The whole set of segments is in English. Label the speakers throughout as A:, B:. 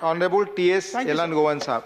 A: Honorable T.S.
B: Thank you,
A: Elan
B: sir.
A: Govan Saab.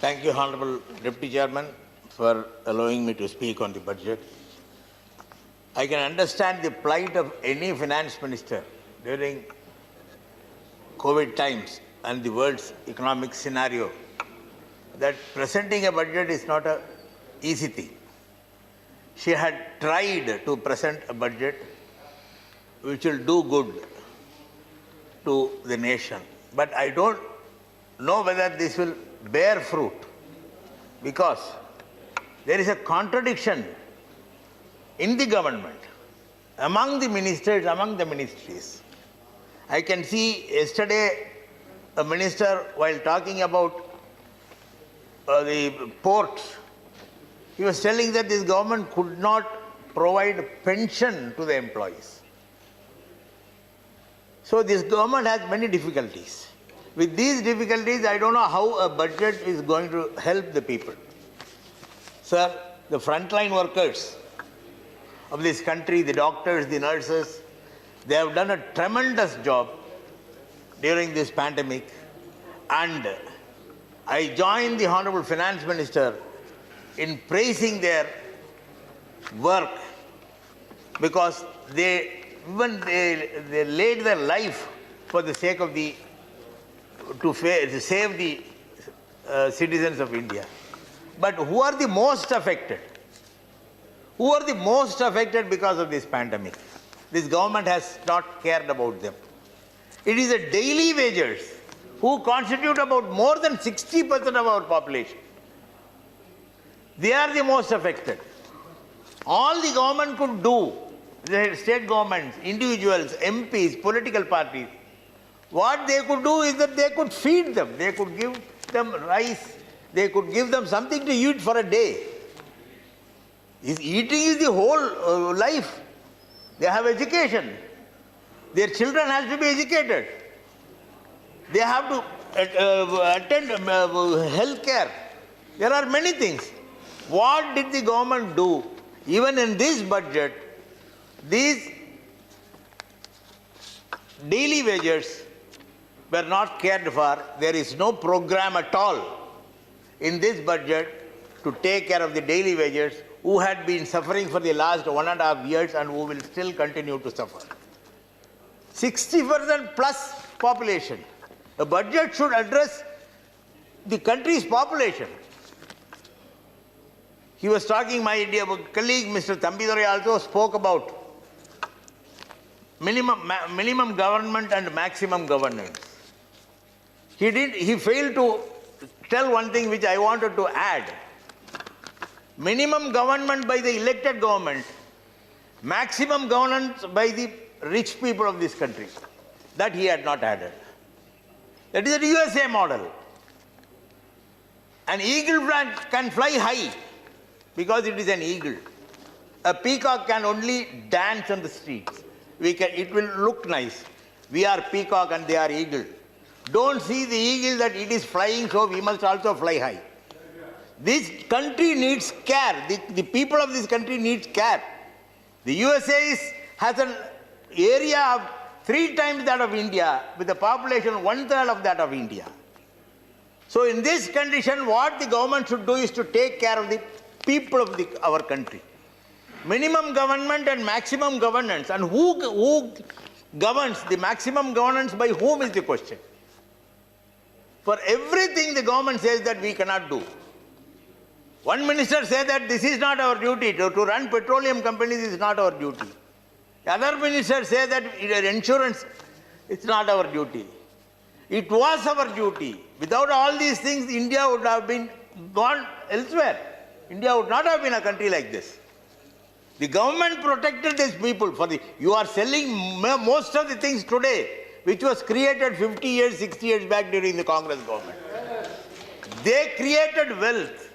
C: Thank you, Honorable Deputy Chairman, for allowing me to speak on the budget. I can understand the plight of any finance minister during COVID times and the world's economic scenario, that presenting a budget is not an easy thing. She had tried to present a budget which will do good to the nation. But I don't know whether this will bear fruit, because there is a contradiction in the government, among the ministers, among the ministries. I can see yesterday a minister, while talking about the ports, he was telling that this government could not provide pension to the employees. So this government has many difficulties. With these difficulties, I don't know how a budget is going to help the people. Sir, the frontline workers of this country, the doctors, the nurses, they have done a tremendous job during this pandemic. And I join the Honorable Finance Minister in praising their work, because they laid their life for the sake of to save the citizens of India. But who are the most affected? Who are the most affected because of this pandemic? This government has not cared about them. It is the daily wagers who constitute about more than 60% of our population. They are the most affected. All the government could do, the state governments, individuals, MPs, political parties, what they could do is that they could feed them. They could give them rice. They could give them something to eat for a day. Eating is the whole life. They have education. Their children have to be educated. They have to attend health care. There are many things. What did the government do? Even in this budget, these daily wages were not cared for. There is no program at all in this budget to take care of the daily wages who had been suffering for the last 1.5 years and who will still continue to suffer. 60% plus population. The budget should address the country's population. He was talking, my dear colleague Mr. Thambidore also spoke about minimum government and maximum governance. He failed to tell one thing which I wanted to add. Minimum government by the elected government, maximum governance by the rich people of this country. That he had not added. That is the USA model. An eagle can fly high because it is an eagle. A peacock can only dance on the streets. It will look nice. We are peacock and they are eagle. Don't see the eagle that it is flying, so we must also fly high. This country needs care. The people of this country needs care. The USA has an area of 3 times that of India, with a population 1/3 of that of India. So in this condition, what the government should do is to take care of the people of our country. Minimum government and maximum governance. And who governs? The maximum governance by whom is the question. For everything the government says that we cannot do. One minister said that this is not our duty. To run petroleum companies is not our duty. The other minister said that insurance, it's not our duty. It was our duty. Without all these things, India would have been gone elsewhere. India would not have been a country like this. The government protected these people. You are selling most of the things today, which was created 50 years, 60 years back during the Congress government. They created wealth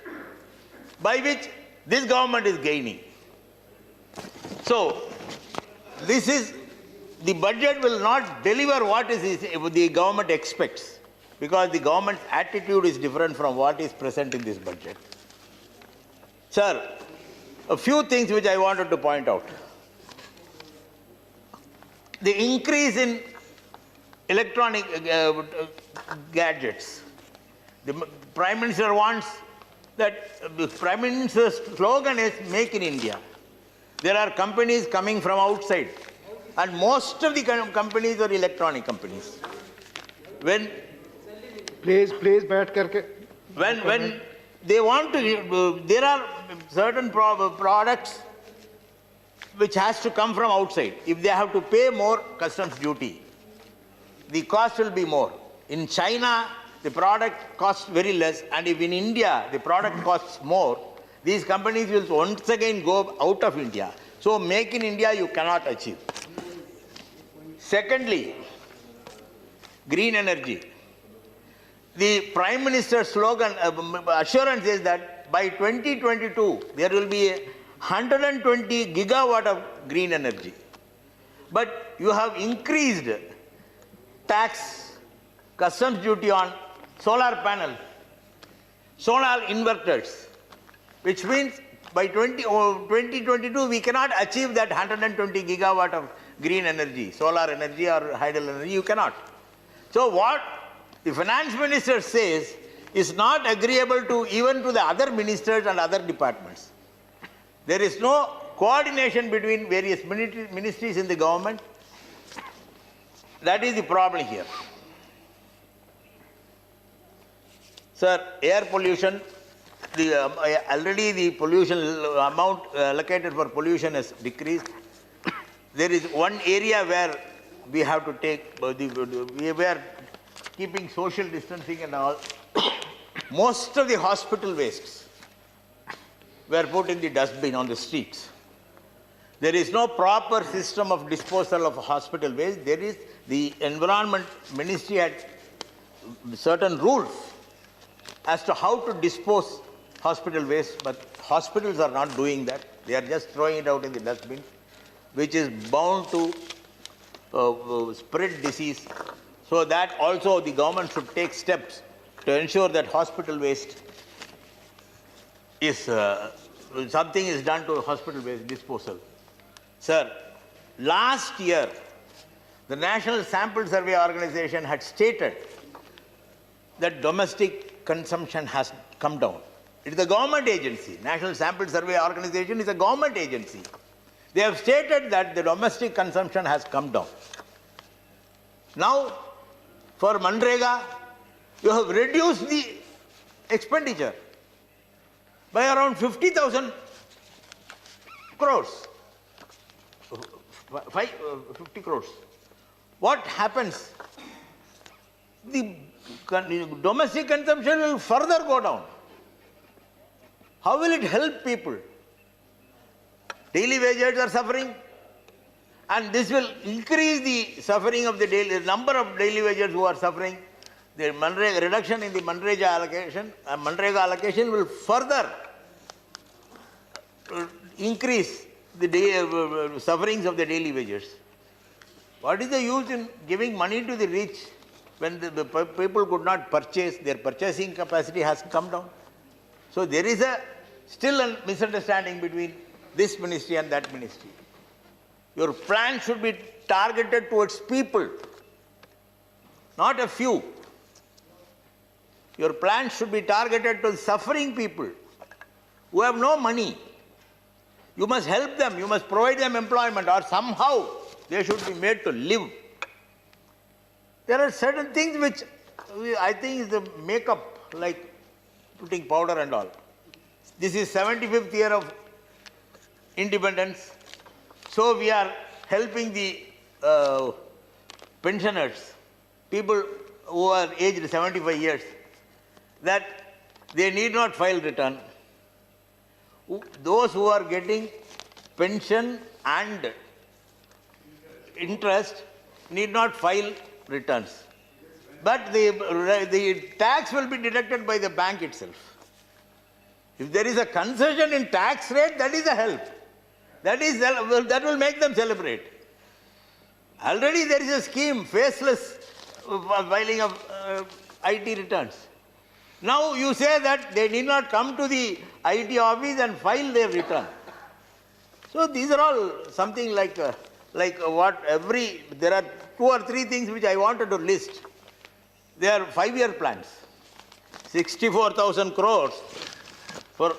C: by which this government is gaining. So, the budget will not deliver what the government expects, because the government's attitude is different from what is present in this budget. Sir, a few things which I wanted to point out. the increase in electronic gadgets. The Prime Minister wants that the Prime Minister's slogan is Make in India. There are companies coming from outside, and most of the companies are electronic companies. When
A: Please, बैठ करके.
C: when they want to, there are certain products which has to come from outside. If they have to pay more customs duty, the cost will be more. In China, the product costs very less, and if in India the product costs more, these companies will once again go out of India. So make in India you cannot achieve. Secondly, green energy. The Prime Minister's slogan, assurance is that by 2022, there will be 120 gigawatt of green energy. But you have increased tax, customs duty on solar panels, solar inverters, which means by 2022, we cannot achieve that 120 gigawatt of green energy, solar energy or hydel energy, you cannot. So what the finance minister says is not agreeable to even to the other ministers and other departments. There is no coordination between various ministries in the government. That is the problem here. Sir, air pollution, already the pollution amount allocated for pollution has decreased. There is one area where we have to take, we were keeping social distancing and all. Most of the hospital wastes were put in the dustbin on the streets. There is no proper system of disposal of hospital waste. There is the Environment Ministry had certain rules as to how to dispose hospital waste, but hospitals are not doing that. They are just throwing it out in the dustbin, which is bound to spread disease. So that also the government should take steps to ensure that hospital waste is, something is done to hospital waste disposal. Sir, last year, the National Sample Survey Organization had stated that domestic consumption has come down. It is a government agency. National Sample Survey Organization is a government agency. They have stated that the domestic consumption has come down. Now, for Manrega, you have reduced the expenditure by around 50,000 crores. 50 crores. What happens? The domestic consumption will further go down. How will it help people? Daily wages are suffering, and this will increase the suffering of the number of daily wagers who are suffering. The Manrega, reduction in the Manrega allocation will further increase the sufferings of the daily wagers. What is the use in giving money to the rich when the people could not purchase? Their purchasing capacity has come down. So there is still a misunderstanding between this ministry and that ministry. Your plan should be targeted towards people, not a few. Your plan should be targeted to suffering people who have no money. You must help them. You must provide them employment, or somehow they should be made to live. There are certain things which I think is the makeup, like putting powder and all. This is 75th year of independence. So we are helping the pensioners, people who are aged 75 years, that they need not file return. Those who are getting pension and interest need not file returns. But the tax will be deducted by the bank itself. If there is a concession in tax rate, that is a help. That will make them celebrate. Already there is a scheme, faceless filing of IT returns. Now you say that they need not come to the IT office and file their return. So these are all something like Like there are 2 or 3 things which I wanted to list. They are 5-year plans. 64,000 crores for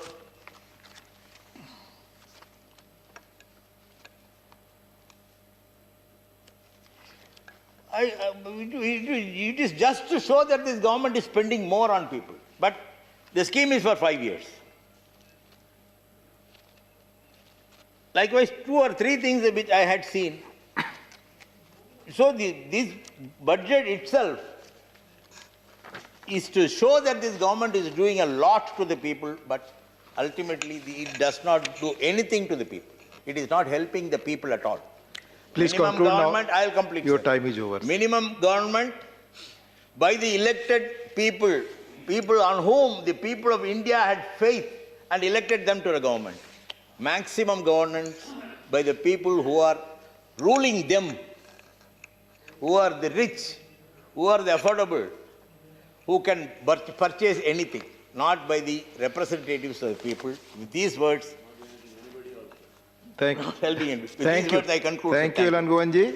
C: it is just to show that this government is spending more on people. But the scheme is for 5 years. Likewise, 2 or 3 things which I had seen. So this budget itself is to show that this government is doing a lot to the people, but ultimately it does not do anything to the people. It is not helping the people at all.
A: Please
C: Minimum
A: conclude now.
C: government, I will complete.
A: Your
C: sir.
A: time is over.
C: Minimum government by the elected people, people on whom the people of India had faith and elected them to the government. Maximum governance by the people who are ruling them, who are the rich, who are the affordable, who can purchase anything, not by the representatives of the people. With these words,
A: Thank you.
C: helping in. With
A: Thank
C: these
A: you.
C: words I conclude.
A: Thank
C: sir.
A: you, Elan Govinji.